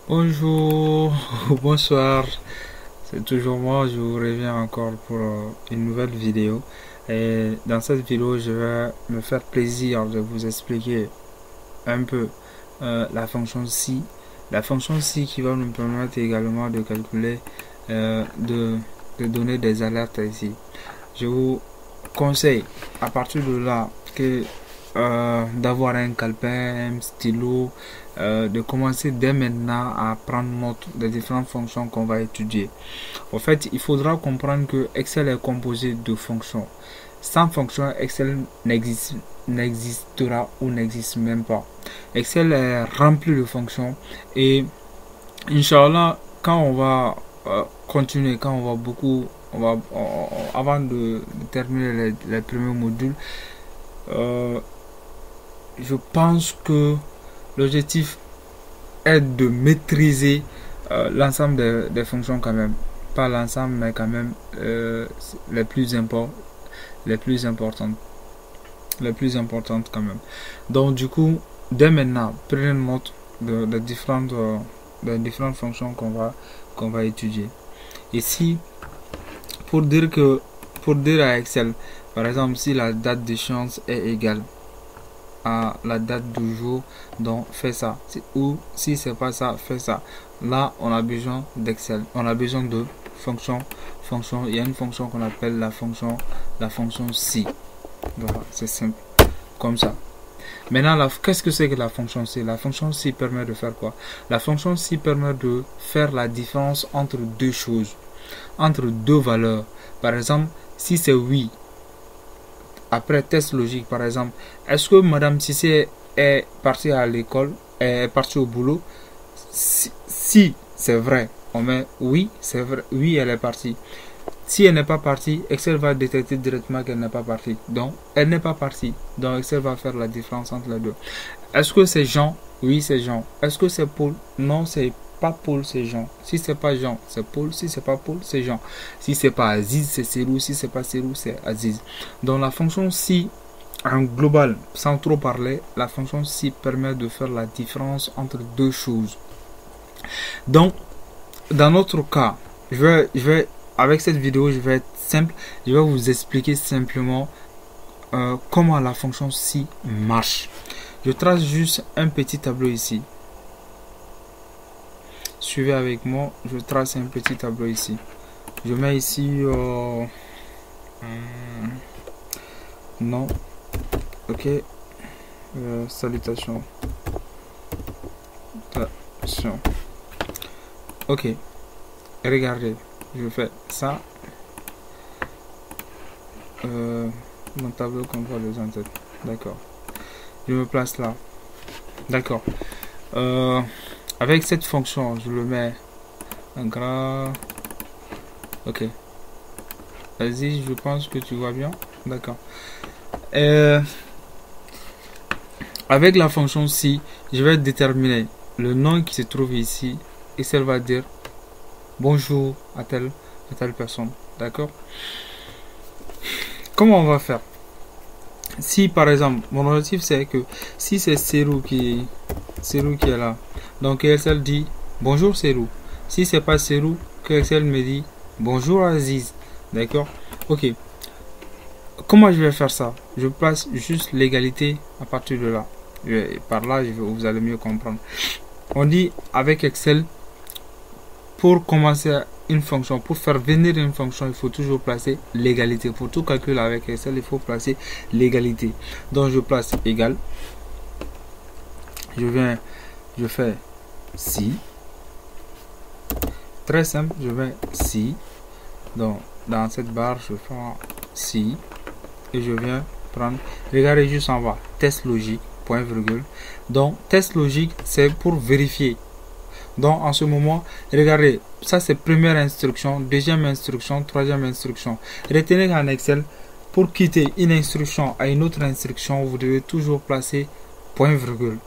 Bonjour, bonsoir, c'est toujours moi, je vous reviens encore pour une nouvelle vidéo. Et dans cette vidéo, je vais me faire plaisir de vous expliquer un peu la fonction si qui va nous permettre également de calculer, de donner des alertes ici. Je vous conseille à partir de là que d'avoir un calepin, un stylo, de commencer dès maintenant à prendre note des différentes fonctions qu'on va étudier. En fait, il faudra comprendre que Excel est composé de fonctions. Sans fonction, Excel n'existera ou n'existe même pas. Excel est rempli de fonctions et Inch'Allah, quand on va continuer, quand on va beaucoup, avant de terminer les premiers modules, euh, je pense que l'objectif est de maîtriser l'ensemble des fonctions quand même. Pas l'ensemble, mais quand même les plus les plus importantes. Les plus importantes quand même. Donc du coup, dès maintenant, prenez note de différentes fonctions qu'on va étudier. Ici, pour dire que pour dire à Excel, par exemple, si la date d'échéance est égale à la date du jour, donc fais ça. Ou si c'est pas ça, fais ça. Là, on a besoin d'Excel. On a besoin de fonction. Il y a une fonction qu'on appelle la fonction si. Voilà, c'est simple. Comme ça. Maintenant, qu'est-ce que c'est que la fonction si? La fonction si permet de faire quoi? La fonction si permet de faire la différence entre deux choses, entre deux valeurs. Par exemple, si c'est oui, après test logique, par exemple, est-ce que Madame Cissé est partie à l'école, est partie au boulot? Si c'est vrai, on met oui, c'est vrai, oui, elle est partie. Si elle n'est pas partie, Excel va détecter directement qu'elle n'est pas partie. Donc, elle n'est pas partie. Donc, Excel va faire la différence entre les deux. Est-ce que c'est Jean? Oui, c'est Jean. Est-ce que c'est Paul? Non, c'est pas Paul, c'est Jean. Si c'est pas Jean, c'est Paul. Si c'est pas Paul, c'est Jean. Si c'est pas Aziz, c'est Serou. Si c'est pas Serou, c'est Aziz. Donc, la fonction si, en global, sans trop parler, la fonction si permet de faire la différence entre deux choses. Donc, dans notre cas, avec cette vidéo, je vais être simple. Je vais vous expliquer simplement comment la fonction si marche. Je trace juste un petit tableau ici. Suivez avec moi. Je trace un petit tableau ici. Je mets ici non. Ok. Salutations. Ok. Regardez. Je fais ça. Mon tableau contrôle les en-têtes. D'accord. Je me place là. D'accord. Avec cette fonction, je le mets en gras. Ok. Vas-y, je pense que tu vois bien. D'accord. Avec la fonction si, je vais déterminer le nom qui se trouve ici. Et ça va dire bonjour à telle personne. D'accord. Comment on va faire? Si par exemple, mon objectif c'est que si c'est Serou qui est là, donc Excel dit bonjour Serou. Si c'est pas Serou, que Excel me dit bonjour Aziz. D'accord. Ok. Comment je vais faire ça? Je place juste l'égalité à partir de là. Par là, vous allez mieux comprendre. On dit avec Excel, pour commencer une fonction, pour faire venir une fonction, il faut toujours placer l'égalité. Pour tout calculer avec Excel, il faut placer l'égalité. Donc je place égal. Je fais si. Très simple, je vais si. Donc dans cette barre, je fais si. Et je viens prendre, regardez juste en bas, test logique, point virgule. Donc test logique, c'est pour vérifier. Donc en ce moment, regardez, ça c'est première instruction, deuxième instruction, troisième instruction. Retenez qu'en Excel, pour quitter une instruction à une autre instruction, vous devez toujours placer point virgule.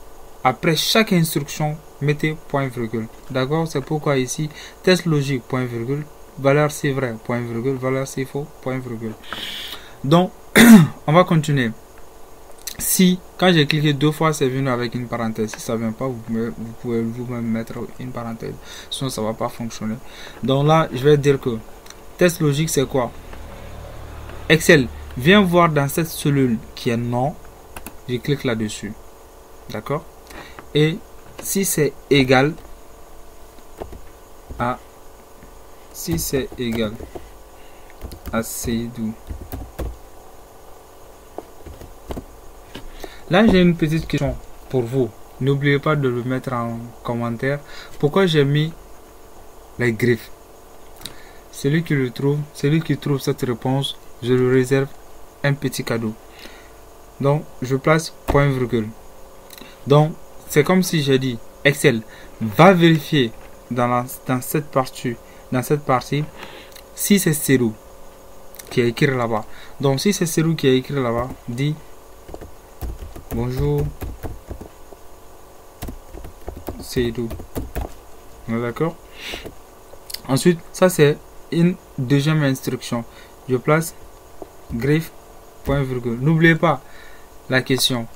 Après chaque instruction, mettez point virgule. D'accord? C'est pourquoi ici, test logique, point virgule, valeur c'est vrai, point virgule, valeur c'est faux, point virgule. Donc, on va continuer. Si, quand j'ai cliqué 2 fois, c'est venu avec une parenthèse. Si ça ne vient pas, vous pouvez vous-même mettre une parenthèse. Sinon, ça ne va pas fonctionner. Donc là, je vais dire que test logique, c'est quoi? Excel, viens voir dans cette cellule qui est non. Je clique là-dessus. D'accord? Et si c'est égal à Seydou. Là, j'ai une petite question pour vous. N'oubliez pas de le mettre en commentaire. Pourquoi j'ai mis les griffes? Celui qui trouve cette réponse, je lui réserve un petit cadeau. Donc, je place point virgule. Donc, c'est comme si j'ai dit, Excel, va vérifier dans cette partie, si c'est Célou qui a écrit là-bas. Donc, si c'est Célou qui a écrit là-bas, dit bonjour Célou. D'accord? Ensuite, ça c'est une deuxième instruction. Je place griffe, point virgule. N'oubliez pas la question.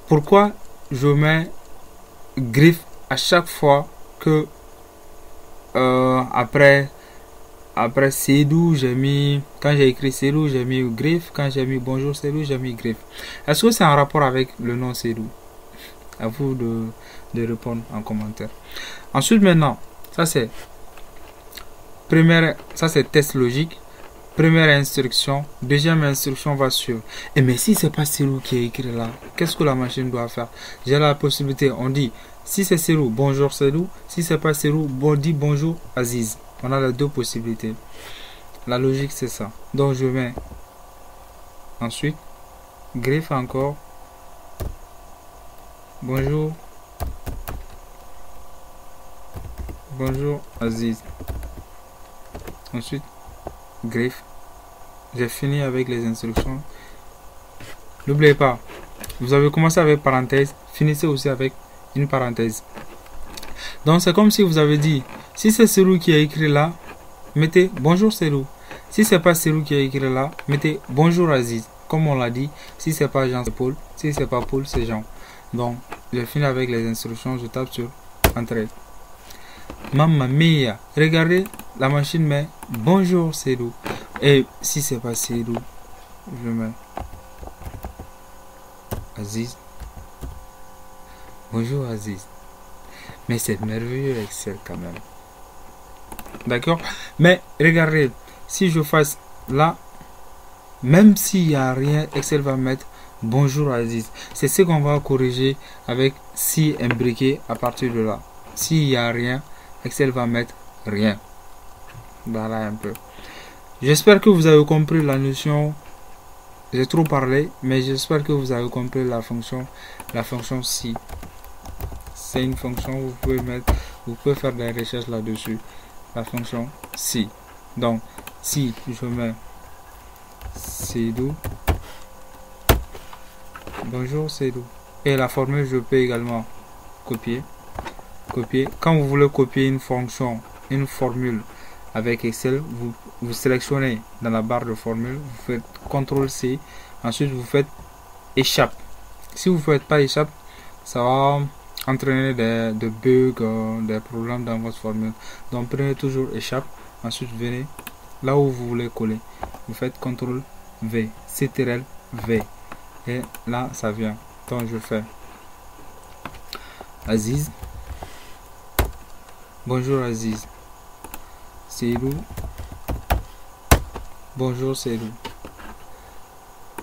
Pourquoi je mets griffe à chaque fois que après Cédou, j'ai mis, quand j'ai écrit Cédou, j'ai mis griffe. Quand j'ai mis bonjour Cédou, j'ai mis griffe. Est-ce que c'est en rapport avec le nom Cédou? À vous de répondre en commentaire. Ensuite, maintenant, ça c'est test logique. Première instruction, deuxième instruction va suivre. Et mais si c'est pas Célou qui est écrit là, qu'est-ce que la machine doit faire? J'ai la possibilité, on dit, si c'est Célou, bonjour Célou. Si c'est pas Célou, on dit bonjour Aziz. On a les deux possibilités. La logique c'est ça. Donc je mets ensuite griffe encore. Bonjour Aziz. Ensuite griffe. J'ai fini avec les instructions. N'oubliez pas, vous avez commencé avec parenthèse, finissez aussi avec une parenthèse. Donc c'est comme si vous avez dit, si c'est Célou qui a écrit là, mettez bonjour Célou. Si c'est pas Célou qui a écrit là, mettez bonjour Aziz. Comme on l'a dit, si c'est pas Jean, c'est Paul. Si c'est pas Paul, c'est Jean. Donc j'ai fini avec les instructions, je tape sur entrée. Mamma mia, regardez, la machine met bonjour Célou. Et si c'est pas Célou, je mets Aziz. Bonjour Aziz. Mais c'est merveilleux Excel quand même. D'accord? Mais regardez, si je fasse là, même s'il n'y a rien, Excel va mettre bonjour Aziz. C'est ce qu'on va corriger avec si imbriqué à partir de là. S'il n'y a rien, Excel va mettre rien. Voilà un peu. J'espère que vous avez compris la notion. J'ai trop parlé, mais j'espère que vous avez compris la fonction si. C'est une fonction, vous pouvez faire des recherches là-dessus. La fonction si. Donc, si je mets Cédou, bonjour Cédou. Et la formule, je peux également copier. Quand vous voulez copier une fonction, une formule avec Excel, vous sélectionnez dans la barre de formule, vous faites CTRL-C, ensuite vous faites échappe. Si vous ne faites pas échappe, ça va entraîner des bugs, des problèmes dans votre formule. Donc prenez toujours échappe, ensuite venez là où vous voulez coller. Vous faites CTRL-V, CTRL-V. Et là, ça vient. Donc je fais Aziz. Bonjour Aziz. Célou. Bonjour Célou.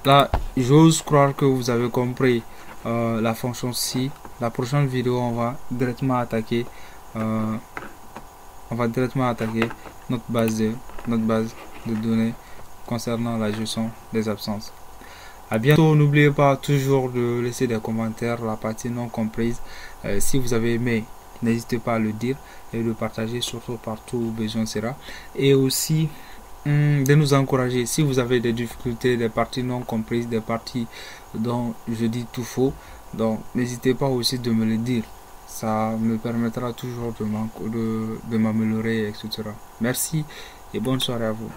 Là, j'ose croire que vous avez compris la fonction si. La prochaine vidéo, on va directement attaquer notre base de données concernant la gestion des absences. À bientôt. N'oubliez pas toujours de laisser des commentaires, la partie non comprise. Si vous avez aimé, n'hésitez pas à le dire et de partager surtout partout où besoin sera. Et aussi de nous encourager. Si vous avez des difficultés, des parties non comprises, des parties dont je dis tout faux, donc n'hésitez pas aussi de me le dire. Ça me permettra toujours de m'améliorer, etc. Merci et bonne soirée à vous.